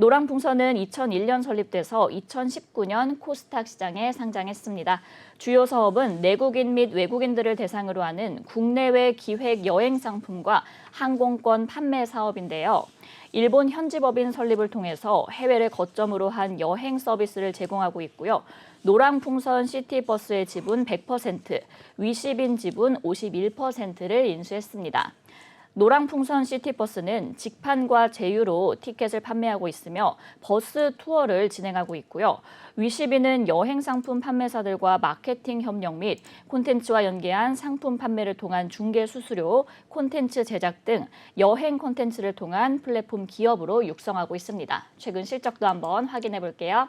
노랑풍선은 2001년 설립돼서 2019년 코스닥 시장에 상장했습니다. 주요 사업은 내국인 및 외국인들을 대상으로 하는 국내외 기획 여행 상품과 항공권 판매 사업인데요. 일본 현지 법인 설립을 통해서 해외를 거점으로 한 여행 서비스를 제공하고 있고요. 노랑풍선 시티버스의 지분 100%, 위시빈 지분 51%를 인수했습니다. 노랑풍선 시티버스는 직판과 제휴로 티켓을 판매하고 있으며 버스 투어를 진행하고 있고요. 위시비는 여행 상품 판매사들과 마케팅 협력 및 콘텐츠와 연계한 상품 판매를 통한 중개 수수료, 콘텐츠 제작 등 여행 콘텐츠를 통한 플랫폼 기업으로 육성하고 있습니다. 최근 실적도 한번 확인해 볼게요.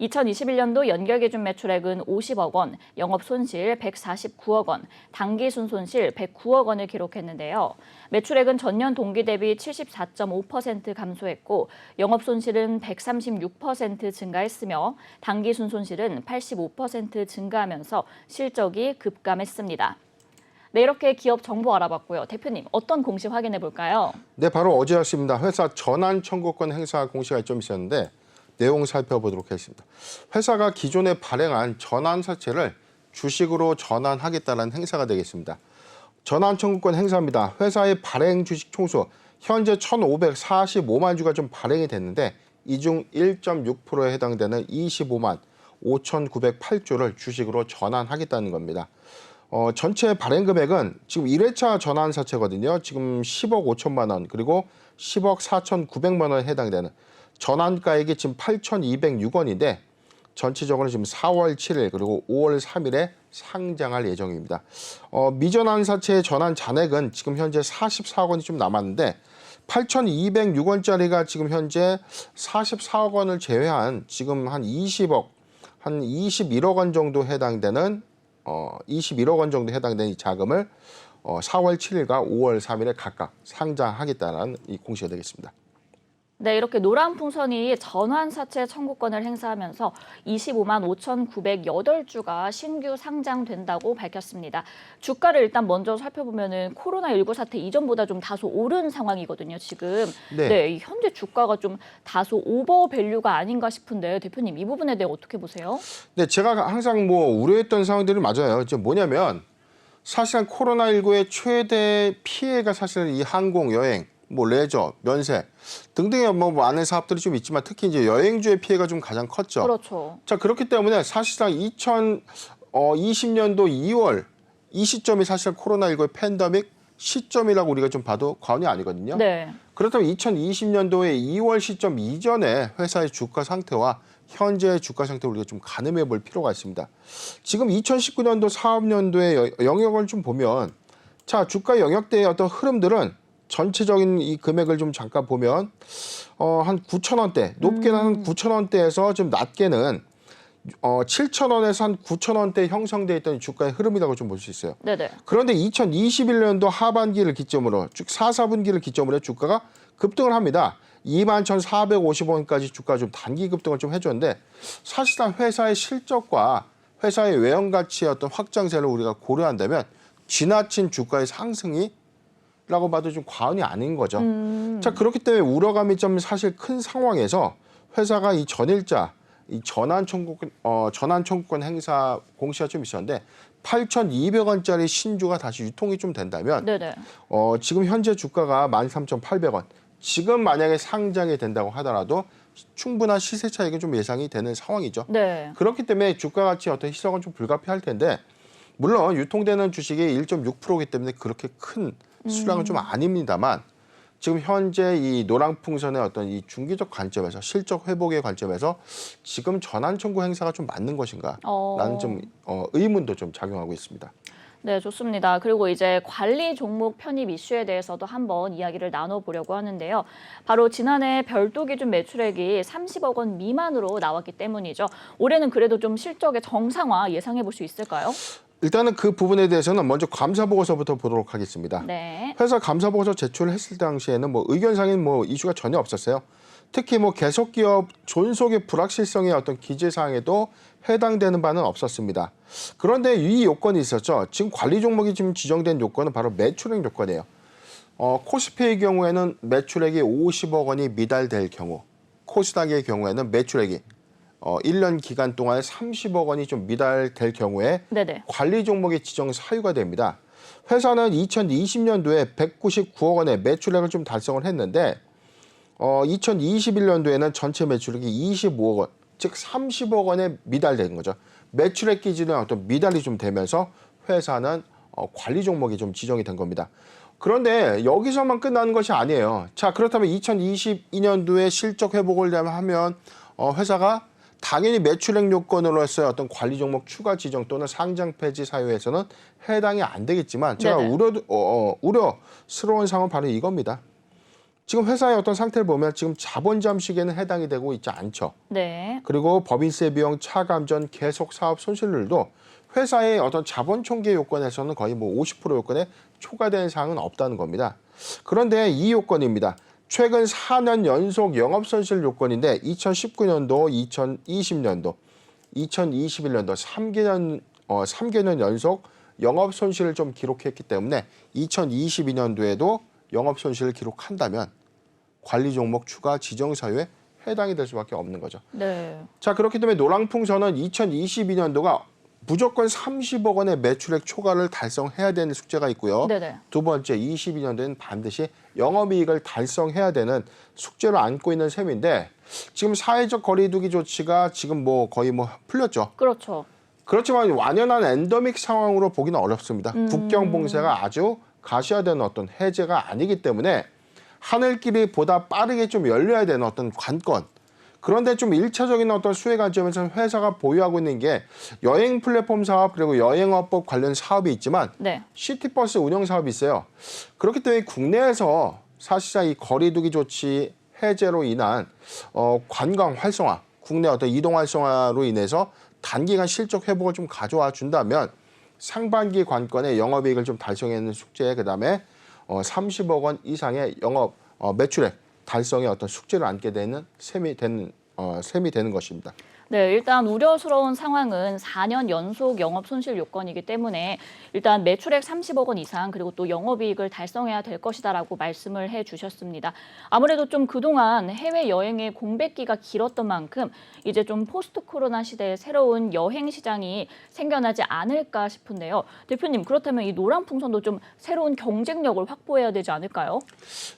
2021년도 연결기준 매출액은 50억 원, 영업 손실 149억 원, 당기 순손실 109억 원을 기록했는데요. 매출액은 전년 동기 대비 74.5% 감소했고 영업 손실은 136% 증가했으며 당기 순손실은 85% 증가하면서 실적이 급감했습니다. 네, 이렇게 기업 정보 알아봤고요. 대표님, 어떤 공시 확인해 볼까요? 네, 바로 어제였습니다. 회사 전환 청구권 행사 공시가 좀 있었는데 내용 살펴보도록 하겠습니다. 회사가 기존에 발행한 전환사채를 주식으로 전환하겠다는 행사가 되겠습니다. 전환 청구권 행사입니다. 회사의 발행 주식 총수 현재 1,545만 주가 좀 발행이 됐는데 이 중 1.6%에 해당되는 25만 5,908주를 주식으로 전환하겠다는 겁니다. 전체 발행 금액은 지금 1회차 전환사채거든요. 지금 10억 5천만 원 그리고 10억 4,900만 원에 해당되는 전환가액이 지금 8,206원인데 전체적으로 지금 4월 7일 그리고 5월 3일에 상장할 예정입니다. 미전환 사채의 전환 잔액은 지금 현재 44억 원이 좀 남았는데 8,206원짜리가 지금 현재 44억 원을 제외한 지금 한 21억 원 정도 해당되는 21억 원 정도 해당되는 이 자금을 4월 7일과 5월 3일에 각각 상장하겠다는 이 공시가 되겠습니다. 네, 이렇게 노랑풍선이 전환사채 청구권을 행사하면서 25만 5,908주가 신규 상장된다고 밝혔습니다. 주가를 일단 먼저 살펴보면은 코로나19 사태 이전보다 좀 다소 오른 상황이거든요, 지금. 네, 현재 주가가 좀 다소 오버밸류가 아닌가 싶은데 대표님 이 부분에 대해 어떻게 보세요? 네, 제가 항상 우려했던 상황들이 맞아요. 이제 뭐냐면 사실상 코로나19의 최대 피해가 사실 이 항공, 여행, 레저, 면세 등등의 많은 사업들이 좀 있지만 특히 이제 여행주의 피해가 좀 가장 컸죠. 그렇죠. 자, 그렇기 때문에 사실상 2020년도 2월 이 시점이 사실 코로나19의 팬데믹 시점이라고 우리가 좀 봐도 과언이 아니거든요. 네. 그렇다면 2020년도의 2월 시점 이전에 회사의 주가 상태와 현재의 주가 상태를 우리가 좀 가늠해 볼 필요가 있습니다. 지금 2019년도 사업년도의 영역을 좀 보면 자, 주가 영역대의 어떤 흐름들은 전체적인 이 금액을 좀 잠깐 보면 한 9,000원대, 높게는 한 9,000원대에서 좀 낮게는 7,000원에서 한 9,000원대 형성돼 있던 주가의 흐름이라고 좀 볼 수 있어요. 네네. 그런데 2021년도 하반기를 기점으로 쭉 4, 4분기를 기점으로 주가가 급등을 합니다. 21,450원까지 주가가 좀 단기 급등을 좀 해줬는데 사실상 회사의 실적과 회사의 외형 가치의 어떤 확장세를 우리가 고려한다면 지나친 주가의 상승이 라고 봐도 좀 과언이 아닌 거죠. 자, 그렇기 때문에 우려감이 좀 사실 큰 상황에서 회사가 이 전일자, 이 전환 청구권 행사 공시가 좀 있었는데 8,200원짜리 신주가 다시 유통이 좀 된다면 네네. 지금 현재 주가가 13,800원. 지금 만약에 상장이 된다고 하더라도 충분한 시세 차익이 좀 예상이 되는 상황이죠. 네. 그렇기 때문에 주가 가치 어떤 희석은 좀 불가피할 텐데 물론 유통되는 주식이 1.6%이기 때문에 그렇게 큰 수량은 좀 아닙니다만 지금 현재 이 노랑풍선의 어떤 이 중기적 관점에서 실적 회복의 관점에서 지금 전환 청구 행사가 좀 맞는 것인가 라는 좀 의문도 좀 작용하고 있습니다. 네, 좋습니다. 그리고 이제 관리 종목 편입 이슈에 대해서도 한번 이야기를 나눠보려고 하는데요. 바로 지난해 별도 기준 매출액이 30억 원 미만으로 나왔기 때문이죠. 올해는 그래도 좀 실적의 정상화 예상해 볼 수 있을까요? 일단은 그 부분에 대해서는 먼저 감사 보고서부터 보도록 하겠습니다. 네. 회사 감사 보고서 제출을 했을 당시에는 의견상인 이슈가 전혀 없었어요. 특히 계속 기업 존속의 불확실성의 어떤 기재 사항에도 해당되는 바는 없었습니다. 그런데 이 요건이 있었죠. 지금 관리 종목이 지금 지정된 요건은 바로 매출액 요건이에요. 코스피의 경우에는 매출액이 50억 원이 미달될 경우 코스닥의 경우에는 매출액이 1년 기간 동안에 30억 원이 좀 미달될 경우에 네네. 관리 종목의 지정 사유가 됩니다. 회사는 2020년도에 199억 원의 매출액을 좀 달성을 했는데 2021년도에는 전체 매출액이 25억 원, 즉 30억 원에 미달된 거죠. 매출액 기준에 어떤 미달이 좀 되면서 회사는 관리 종목이 좀 지정이 된 겁니다. 그런데 여기서만 끝나는 것이 아니에요. 자, 그렇다면 2022년도에 실적 회복을 하면 회사가 당연히 매출액 요건으로서의 어떤 관리 종목 추가 지정 또는 상장 폐지 사유에서는 해당이 안 되겠지만 제가 우려스러운 상황은 바로 이겁니다. 지금 회사의 어떤 상태를 보면 지금 자본 잠식에는 해당이 되고 있지 않죠. 네. 그리고 법인세 비용 차감전 계속 사업 손실률도 회사의 어떤 자본 총계 요건에서는 거의 뭐 50% 요건에 초과된 사항은 없다는 겁니다. 그런데 이 요건입니다. 최근 4년 연속 영업 손실 요건인데 2019년도, 2020년도, 2021년도 3개년 연속 영업 손실을 좀 기록했기 때문에 2022년도에도 영업 손실을 기록한다면 관리 종목 추가 지정 사유에 해당이 될 수밖에 없는 거죠. 네. 자, 그렇기 때문에 노랑풍선은 2022년도가 무조건 30억 원의 매출액 초과를 달성해야 되는 숙제가 있고요. 네네. 두 번째, 22년도에는 반드시 영업이익을 달성해야 되는 숙제를 안고 있는 셈인데 지금 사회적 거리두기 조치가 지금 뭐 거의 뭐 풀렸죠. 그렇죠. 그렇지만 완연한 엔더믹 상황으로 보기는 어렵습니다. 국경 봉쇄가 아주 가시화되는 어떤 해제가 아니기 때문에 하늘길이 보다 빠르게 좀 열려야 되는 어떤 관건. 그런데 좀 일차적인 어떤 수혜 관점에서 회사가 보유하고 있는 게 여행 플랫폼 사업 그리고 여행업법 관련 사업이 있지만 네. 시티버스 운영 사업이 있어요. 그렇기 때문에 국내에서 사실상 이 거리두기 조치 해제로 인한 관광 활성화, 국내 어떤 이동 활성화로 인해서 단기간 실적 회복을 좀 가져와 준다면 상반기 관건의 영업이익을 좀 달성하는 숙제, 그다음에 30억 원 이상의 영업 매출액 달성의 어떤 숙제를 안게 되는 셈이 되는 것입니다. 네, 일단 우려스러운 상황은 4년 연속 영업 손실 요건이기 때문에 일단 매출액 30억 원 이상 그리고 또 영업이익을 달성해야 될 것이다라고 말씀을 해주셨습니다. 아무래도 좀 그동안 해외 여행의 공백기가 길었던 만큼 이제 좀 포스트 코로나 시대에 새로운 여행 시장이 생겨나지 않을까 싶은데요. 대표님, 그렇다면 이 노란풍선도 좀 새로운 경쟁력을 확보해야 되지 않을까요?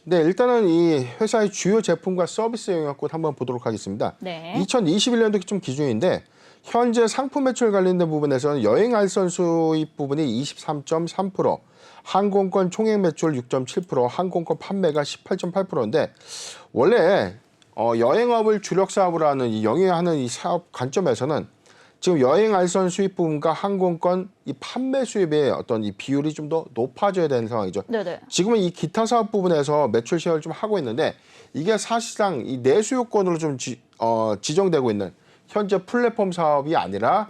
네, 일단은 이 회사의 주요 제품과 서비스 영역군 한번 보도록 하겠습니다. 네. 2021년도 좀 기준인데 현재 상품 매출 관련된 부분에서는 여행 알선 수입 부분이 23.3%, 항공권 총액 매출 6.7%, 항공권 판매가 18.8%인데 원래 여행업을 주력 사업으로 하는 이 영위하는 이 사업 관점에서는 지금 여행 알선 수입 부분과 항공권 이 판매 수입의 어떤 이 비율이 좀 더 높아져야 되는 상황이죠. 네네. 지금은 이 기타 사업 부분에서 매출 쉐어를 좀 하고 있는데 이게 사실상 이 내수 요건으로 좀 지정되고 있는 현재 플랫폼 사업이 아니라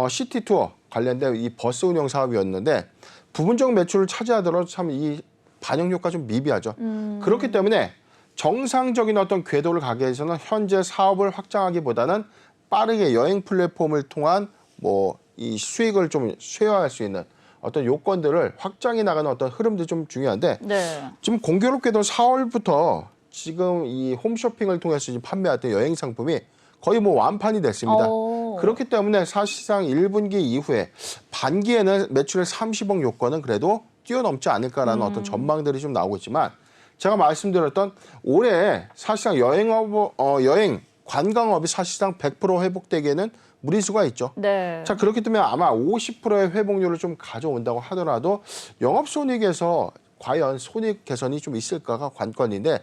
시티 투어 관련된 이 버스 운영 사업이었는데 부분적 매출을 차지하더라도 참 이 반영 효과 좀 미비하죠. 그렇기 때문에 정상적인 어떤 궤도를 가기 위해서는 현재 사업을 확장하기보다는 빠르게 여행 플랫폼을 통한 뭐 이 수익을 좀 쉐어할 수 있는 어떤 요건들을 확장해 나가는 어떤 흐름도 좀 중요한데 네. 지금 공교롭게도 4월부터 지금 이 홈쇼핑을 통해서 지금 판매했던 여행 상품이 거의 뭐 완판이 됐습니다. 그렇기 때문에 사실상 1분기 이후에 반기에는 매출의 30억 요건은 그래도 뛰어넘지 않을까라는 어떤 전망들이 좀 나오고 있지만 제가 말씀드렸던 올해 사실상 여행 관광업이 사실상 100% 회복되기에는 무리수가 있죠. 네. 자, 그렇기 때문에 아마 50%의 회복률을 좀 가져온다고 하더라도 영업손익에서 과연 손익 개선이 좀 있을까가 관건인데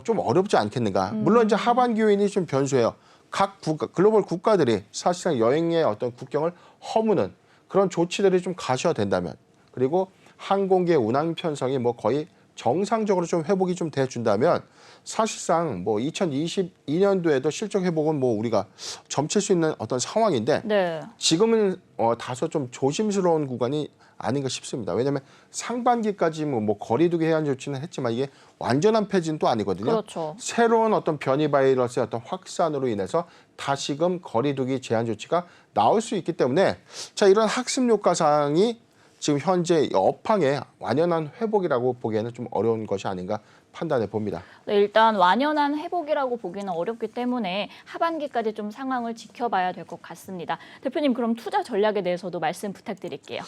좀 어렵지 않겠는가. 물론 이제 하반기 요인이 좀 변수예요. 각 글로벌 국가들이 사실상 여행의 어떤 국경을 허무는 그런 조치들이 좀 가셔야 된다면 그리고 항공기의 운항 편성이 뭐 거의 정상적으로 좀 회복이 좀 돼준다면 사실상 뭐 2022년도에도 실적 회복은 뭐 우리가 점칠 수 있는 어떤 상황인데 네. 지금은 다소 좀 조심스러운 구간이 아닌가 싶습니다. 왜냐하면 상반기까지 뭐 거리두기 해안 조치는 했지만 이게 완전한 폐지는 또 아니거든요. 그렇죠. 새로운 어떤 변이 바이러스의 어떤 확산으로 인해서 다시금 거리두기 제한 조치가 나올 수 있기 때문에 자 이런 학습 효과상이 지금 현재 업황의 완연한 회복이라고 보기에는 좀 어려운 것이 아닌가 판단해 봅니다. 네, 일단 완연한 회복이라고 보기는 어렵기 때문에 하반기까지 좀 상황을 지켜봐야 될 것 같습니다. 대표님, 그럼 투자 전략에 대해서도 말씀 부탁드릴게요.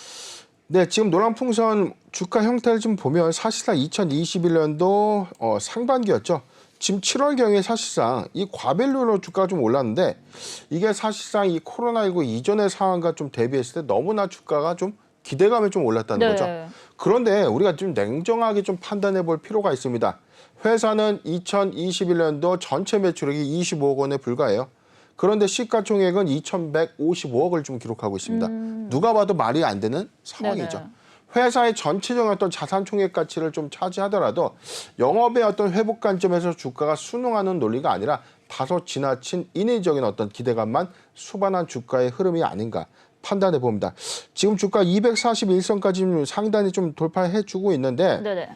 네, 지금 노란풍선 주가 형태를 좀 보면 사실상 2021년도 상반기였죠. 지금 7월경에 사실상 이 과밸류로 주가가 좀 올랐는데 이게 사실상 이 코로나19 이전의 상황과 좀 대비했을 때 너무나 주가가 좀 기대감에 좀 올랐다는 거죠. 그런데 우리가 좀 냉정하게 좀 판단해 볼 필요가 있습니다. 회사는 2021년도 전체 매출액이 25억 원에 불과해요. 그런데 시가총액은 2,155억을 좀 기록하고 있습니다. 누가 봐도 말이 안 되는 상황이죠. 네네. 회사의 전체적인 어떤 자산 총액 가치를 좀 차지하더라도 영업의 어떤 회복 관점에서 주가가 순응하는 논리가 아니라 다소 지나친 인위적인 어떤 기대감만 수반한 주가의 흐름이 아닌가 판단해 봅니다. 지금 주가 241선까지 상단이 좀 돌파해주고 있는데 네네.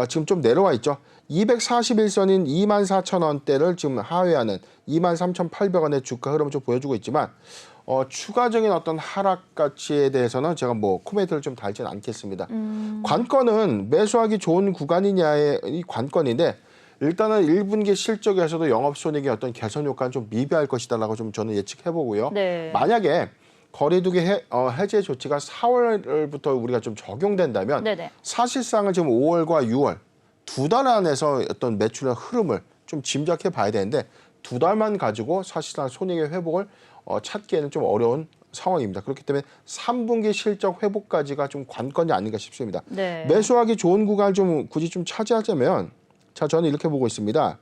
지금 좀 내려와 있죠. 241선인 24,000원대를 지금 하회하는 23,800원의 주가 흐름을 좀 보여주고 있지만 추가적인 어떤 하락 가치에 대해서는 제가 뭐 코멘트를 좀 달지는 않겠습니다. 관건은 매수하기 좋은 구간이냐의 이 관건인데 일단은 1분기 실적에서도 영업손익의 어떤 개선 효과는 좀 미비할 것이다라고 좀 저는 예측해 보고요. 네. 만약에 거리두기 해제 조치가 4월부터 우리가 좀 적용된다면 네네. 사실상은 지금 5월과 6월 2달 안에서 어떤 매출의 흐름을 좀 짐작해 봐야 되는데 2달만 가지고 사실상 손익의 회복을 찾기에는 좀 어려운 상황입니다. 그렇기 때문에 3분기 실적 회복까지가 좀 관건이 아닌가 싶습니다. 네. 매수하기 좋은 구간을 좀 굳이 좀 차지하자면 자, 저는 이렇게 보고 있습니다.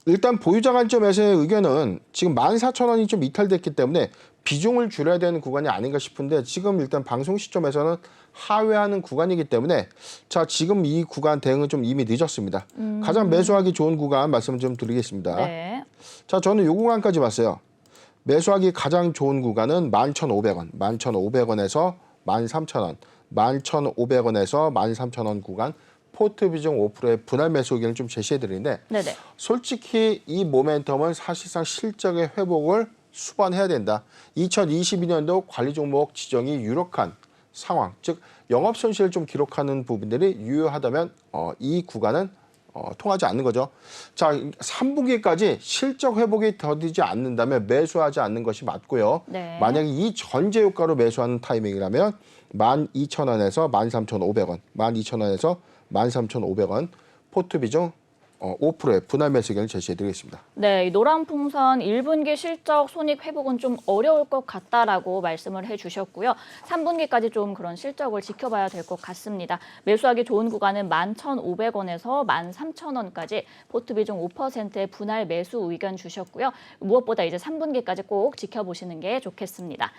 일단 보유자 관점에서의 의견은 지금 14,000원이 좀 이탈됐기 때문에 비중을 줄여야 되는 구간이 아닌가 싶은데 지금 일단 방송 시점에서는 하회하는 구간이기 때문에 자, 지금 이 구간 대응은 좀 이미 늦었습니다. 가장 매수하기 좋은 구간 말씀을 좀 드리겠습니다. 네. 자, 저는 이 구간까지 봤어요. 매수하기 가장 좋은 구간은 11,500원, 11,500원에서 13,000원, 11,500원에서 13,000원 구간 포트 비중 5%의 분할 매수 의견을 좀 제시해 드리는데 네네. 솔직히 이 모멘텀은 사실상 실적의 회복을 수반해야 된다. 2022년도 관리 종목 지정이 유력한 상황, 즉 영업 손실을 좀 기록하는 부분들이 유효하다면 이 구간은 통하지 않는 거죠. 자, 3분기까지 실적 회복이 더디지 않는다면 매수하지 않는 것이 맞고요. 네. 만약에 이 전제 효과로 매수하는 타이밍이라면 12,000원에서 13,500원, 12,000원에서 13,500원 포트 비중 5%의 분할 매수 의견을 제시해드리겠습니다. 네, 이 노란풍선 1분기 실적 손익 회복은 좀 어려울 것 같다라고 말씀을 해주셨고요. 3분기까지 좀 그런 실적을 지켜봐야 될 것 같습니다. 매수하기 좋은 구간은 11,500원에서 13,000원까지 포트 비중 5%의 분할 매수 의견 주셨고요. 무엇보다 이제 3분기까지 꼭 지켜보시는 게 좋겠습니다.